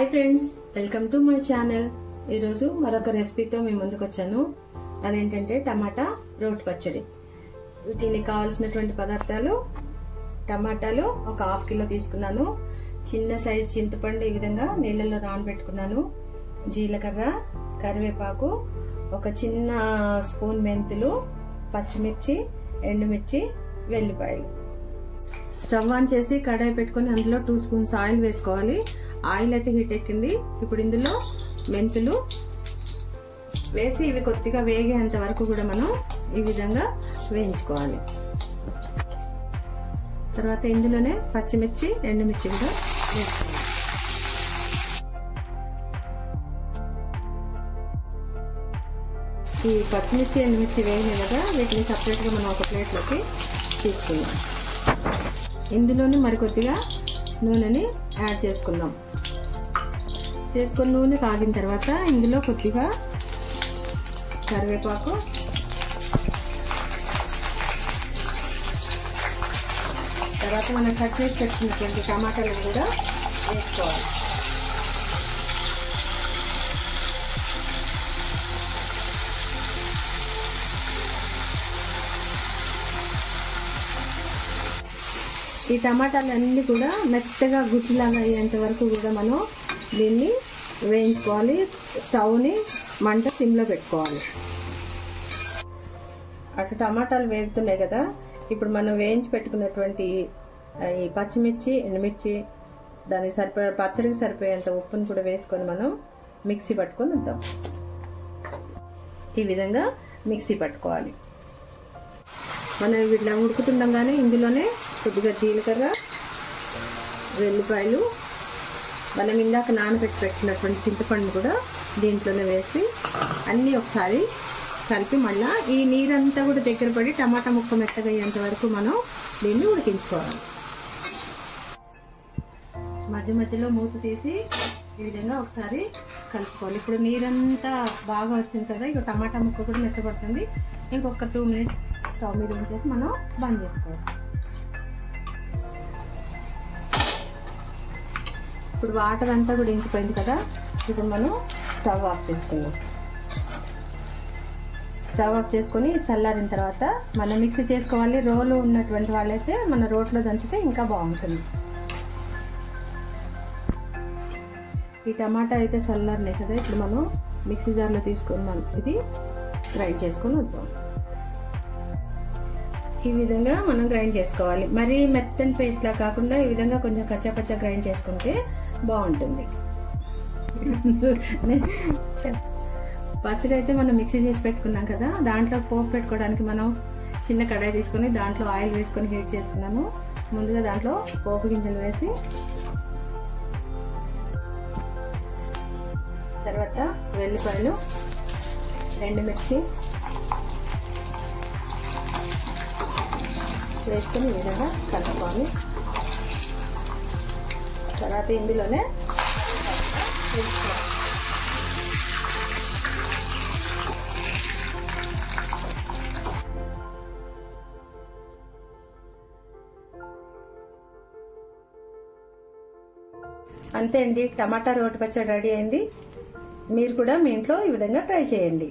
Hi friends, welcome to my channel. ఈరోజు మరొక రెసిపీతో మీ ముందుకు వచ్చాను. అదేంటంటే టమాటా రోటి పచ్చడి. దీనికి కావాల్సినటువంటి పదార్థాలు: టమాటాలు ఒక హాఫ్ కిలో తీసుకున్నాను, చిన్న సైజు చింతపండు ఈ విధంగా నీళ్ళలో నానబెట్టుకున్నాను, జీలకర్ర, కరివేపాకు, ఒక చిన్న స్పూన్ మెంతులు, పచ్చిమిర్చి, ఎండుమిర్చి, వెల్లిపాయలు. స్టవ్ ఆన్ చేసి కడాయి పెట్టుకుని అందులో 2 స్పూన్స్ ఆయిల్ వేసుకోవాలి. ఆయిల్ అయితే హీట్ ఎక్కింది. ఇప్పుడు ఇందులో మెంతులు వేసి ఇవి కొద్దిగా వేగేంత వరకు కూడా మనం ఈ విధంగా వేయించుకోవాలి. తర్వాత ఇందులోనే పచ్చిమిర్చి, ఎండుమిర్చి కూడా వేసుకోవాలి. ఈ పచ్చిమిర్చి, ఎండుమిర్చి వేగినాయి కదా, వీటిని సపరేట్గా మనం ఒక ప్లేట్లోకి తీసుకుందాం. ఇందులోనే మరికొద్దిగా నూనెని యాడ్ చేసుకుందాం. నూనె కాగిన తర్వాత ఇందులో కొద్దిగా కరివేపాకు, తర్వాత మనం కట్ చేసి పెట్టుకున్నటువంటి టమాటాలను కూడా వేసుకోవాలి. ఈ టమాటాలన్నీ కూడా మెత్తగా గుజ్జులాగా అయ్యేంత వరకు కూడా మనం దీన్ని వేయించుకోవాలి. స్టవ్ని మంట సిమ్లో పెట్టుకోవాలి. అటు టమాటాలు వేగుతున్నాయి కదా, ఇప్పుడు మనం వేయించి పెట్టుకున్నటువంటి ఈ పచ్చిమిర్చి, ఎండుమిర్చి, దానికి సరిపడే పచ్చడికి సరిపోయేంత ఉప్పును కూడా వేసుకొని మనం మిక్సీ పట్టుకొని వద్దాం. ఈ విధంగా మిక్సీ పట్టుకోవాలి. మనం ఇట్లా ఉడుకుతుండగానే ఇందులోనే కొద్దిగా జీలకర్ర, వెల్లిపాయలు, మనం ఇందాక నానబెట్టి పెట్టినటువంటి చింతపండు కూడా దీంట్లోనే వేసి అన్నీ ఒకసారి కలిపి మళ్ళీ ఈ నీరంతా కూడా దగ్గర పడి టమాటా ముక్క మెత్తగా అయ్యేంత వరకు మనం దీన్ని ఉడికించుకోవాలి. మధ్య మధ్యలో మూత తీసి ఈ విధంగా ఒకసారి కలుపుకోవాలి. ఇప్పుడు నీరంతా బాగా వచ్చింది కదా, ఇక టమాటా ముక్క కూడా మెత్తపడుతుంది. ఇంకొక 2 మినిట్స్ స్టవ్ మీద ఉంచేసి మనం బంద్ చేసుకోవాలి. ఇప్పుడు వాటర్ అంతా కూడా ఇంకిపోయింది కదా, ఇప్పుడు మనం స్టవ్ ఆఫ్ చేసుకుందాం. స్టవ్ ఆఫ్ చేసుకొని చల్లారిన తర్వాత మనం మిక్సీ చేసుకోవాలి. రోలు ఉన్నటువంటి వాళ్ళైతే మన రోట్లో దంచితే ఇంకా బాగుంటుంది. ఈ టమాటా అయితే చల్లారినాయి కదా, ఇప్పుడు మనం మిక్సీ జార్లో తీసుకొని మనం ఇది గ్రైండ్ చేసుకొని వద్దాం. ఈ విధంగా మనం గ్రైండ్ చేసుకోవాలి. మరీ మెత్తని పేస్ట్ లా కాకుండా ఈ విధంగా కొంచెం కచ్చాపచ్చా గ్రైండ్ చేసుకుంటే బాగుంటుంది. పచ్చడి అయితే మనం మిక్సీ చేసి పెట్టుకున్నాం కదా, దాంట్లో పోపు పెట్టుకోవడానికి మనం చిన్న కడాయి తీసుకొని దాంట్లో ఆయిల్ వేసుకొని హీట్ చేసుకున్నాము. ముందుగా దాంట్లో పోపు గింజలు వేసి, తర్వాత వెల్లిపాయలు, ఎండుమిర్చి వేసుకొని ఈ విధంగా కలుపుకోవాలి. తర్వాత ఇందులోనే అంతే అండి, టమాటా రోటి పచ్చడి రెడీ అయింది. మీరు కూడా మీ ఇంట్లో ఈ విధంగా ట్రై చేయండి.